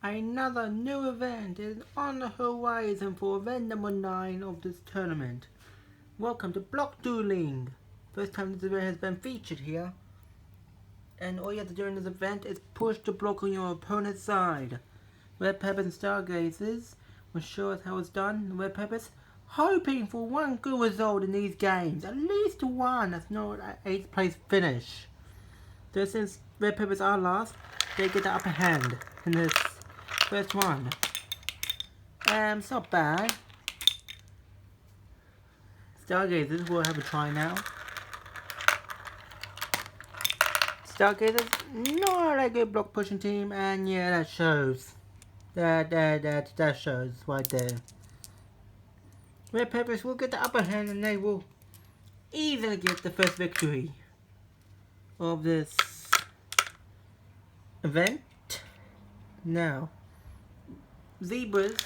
Another new event is on the horizon for event number 9 of this tournament. Welcome to Block Dueling. First time this event has been featured here. And all you have to do in this event is push the block on your opponent's side. Red Peppers and Stargazers will show us how it's done. Red Peppers hoping for one good result in these games. At least one. That's not an 8th place finish. So since Red Peppers are last, they get the upper hand in this first one. It's not bad. Stargazers will have a try now. Stargazers not a good block pushing team, and yeah, that shows. That shows right there. Red Peppers will get the upper hand, and they will easily get the first victory of this event. Now, Zebras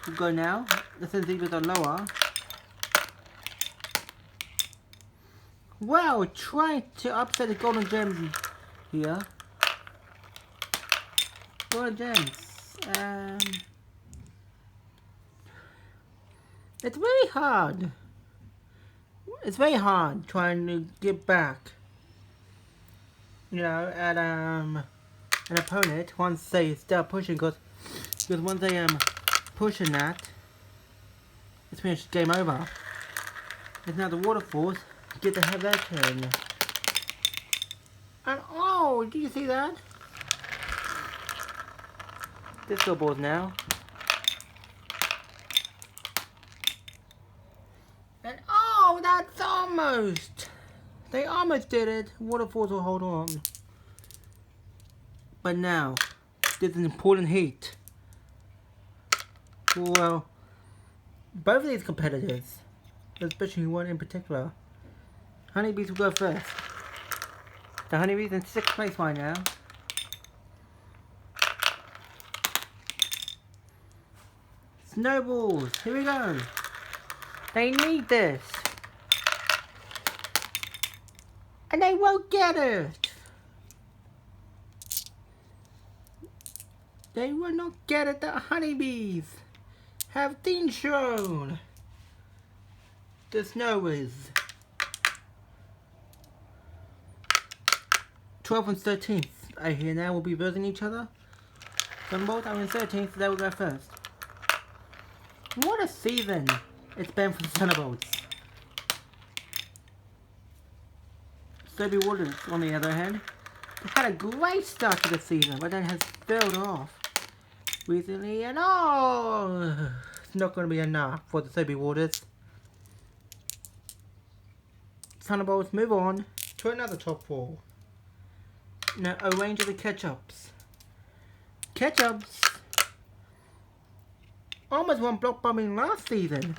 will go now. Since Zebras are lower. Wow, trying to upset the Golden Gems here. Golden Gems. It's very hard. It's very hard trying to get back. You know, at an opponent once they start pushing, because once they pushing that, it's pretty much game over. It's now the waterfalls get to have that turn. And oh, do you see that? This ball's now. And oh, that's almost. They almost did it. Waterfalls will hold on. But now, there's an important heat. Well, both of these competitors, especially one in particular, Honeybees will go first. The Honeybees in 6th place right now. Snowballs, here we go. They need this. And they won't get it. They will not get it. The Honeybees have been shown. The Snowies. 12th and 13th, I hear now, will be versing each other. Thunderbolts are in 13th, so they will go first. What a season it's been for the Thunderbolts. Soapy Waters, on the other hand, had a great start to the season, but then has failed off recently, and oh, it's not going to be enough for the Soapy Waters. Thunderbolts move on to another top 4. Now, a range of the Ketchups. Ketchups almost won block bumping last season.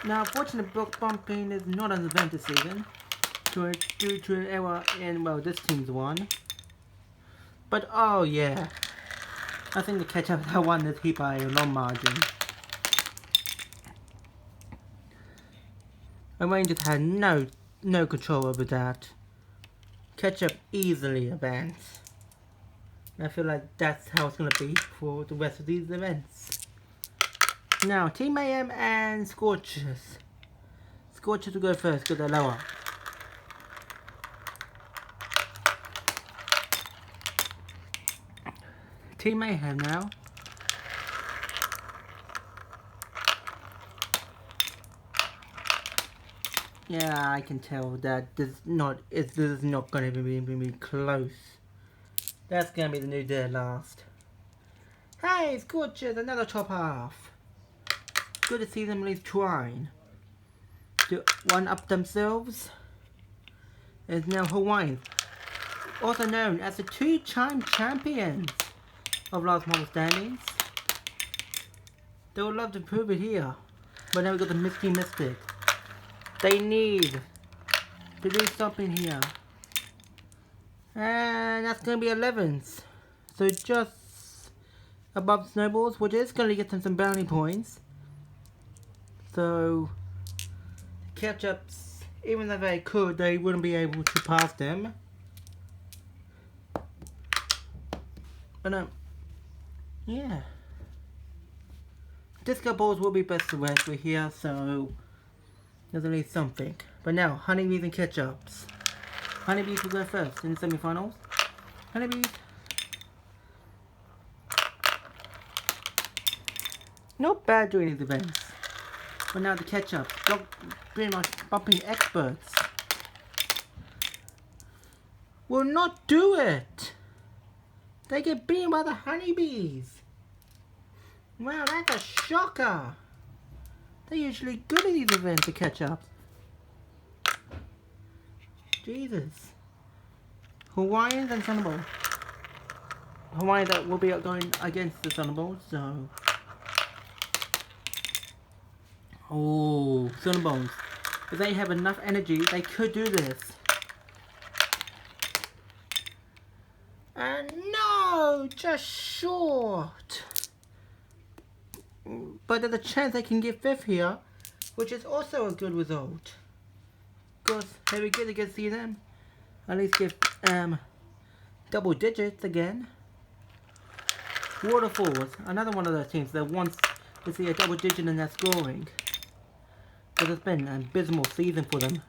Now, unfortunately, block bumping is not an event this season due to an error in, well, this team's one. But, oh yeah, I think the Ketchups have won this heat by a long margin. And Rangers had no control over that. Ketchup easily advance. I feel like that's how it's going to be for the rest of these events. Now, Team AM and Scorchers. Scorchers will go first because they're lower. Team Mayhem now. Yeah, I can tell that this is not going to be close. That's going to be the new dead last. Hey, Scorchers, another top half. Good to see them at least trying to one up themselves. Is now Hawaiian, also known as the 2-time champions of last model standings. They would love to prove it here, but now we got the Misty Mystic. They need to do something here. And that's going to be 11th. So just above Snowballs, which is going to get them some bounty points. So, Ketchups, even though they could, they wouldn't be able to pass them. But Yeah. Disco balls will be best to rest. We're here, so there's at least something. But now, honeybees and ketchups. Honeybees will go first in the semifinals. Honeybees. Not bad during these events. But now the ketchups, pretty much bumping experts, will not do it. They get beaten by the honeybees. Wow, that's a shocker. They're usually good at these events, the ketchups. Jesus. Hawaiians and Thunderbolts. Hawaii that will be going against the Thunderbolts, so. Oh, Thunderbolts. If they have enough energy, they could do this. And no, just short. But there's a chance they can get 5th here, which is also a good result. Because here we get to see them. At least get double digits again. Waterfalls, another one of those teams that wants to see a double digit in their scoring. But it's been an abysmal season for them.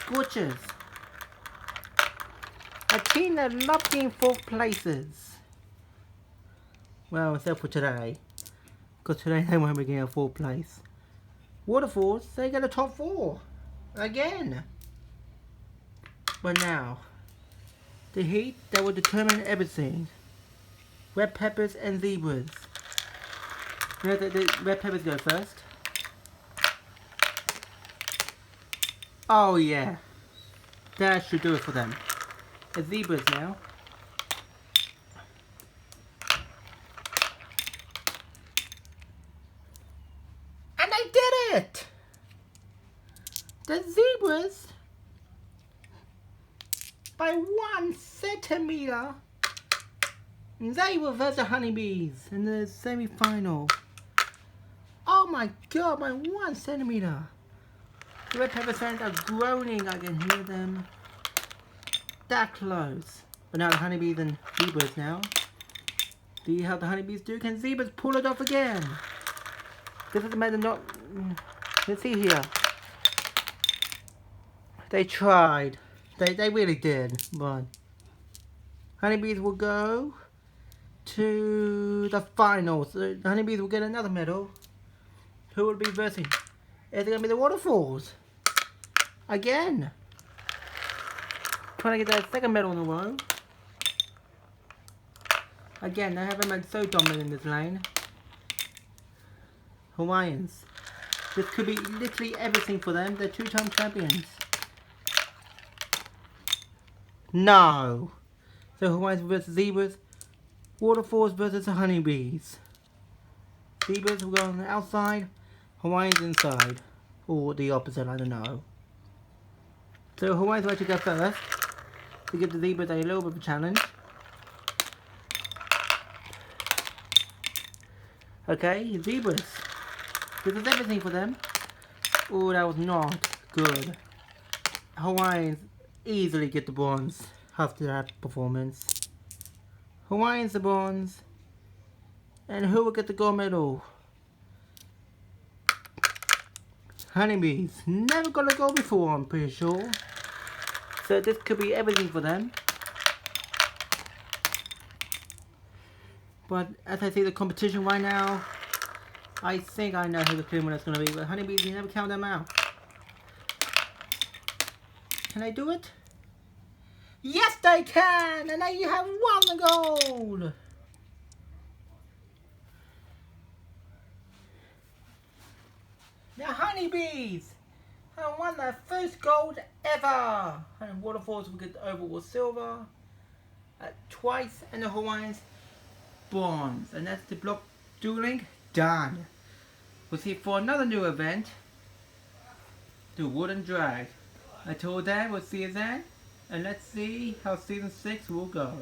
Scorchers, a team that loves getting 4th places. Well, except for today. Because today they won't be getting a 4th place. Waterfalls, they get a top 4. Again. But now, the heat that will determine everything. Red peppers and zebras. The red peppers go first. Oh yeah. That should do it for them. The zebras now. And they did it! The zebras, by 1 centimeter, they will versus the honeybees in the semi-final. Oh my god, by 1 centimeter. The red pepper fans are groaning. I can hear them. That close. But now the honeybees and zebras now. See how the honeybees do? Can zebras pull it off again? This is the matter not. Let's see here. They tried. They really did. But honeybees will go to the finals. The honeybees will get another medal. Who will be versing? Is it going to be the waterfalls? Again. Trying to get that 2nd medal in a row. Again, they haven't been so dominant in this lane. Hawaiians. This could be literally everything for them. They're 2-time champions. No. So Hawaiians versus zebras. Waterfalls versus the honeybees. Zebras will go on the outside. Hawaiians inside. Or the opposite, I don't know. So Hawaiians will actually go first. To give the zebras a little bit of a challenge. Okay, zebras. This is everything for them. Oh, that was not good. Hawaiians easily get the bronze after that performance. Hawaiians the bronze. And who will get the gold medal? Honeybees. Never got a gold before, I'm pretty sure. So this could be everything for them. But as I see the competition right now, I think I know who the clear winner is going to be. But honeybees, you never count them out. Can they do it? Yes, they can! And now you have won the gold! The honeybees have won their first gold ever! And waterfalls will get the overall silver twice, and the Hawaiians bronze. And that's the block dueling done. We'll see for another new event, the wooden drag. Until then, we'll see you then, and let's see how season 6 will go.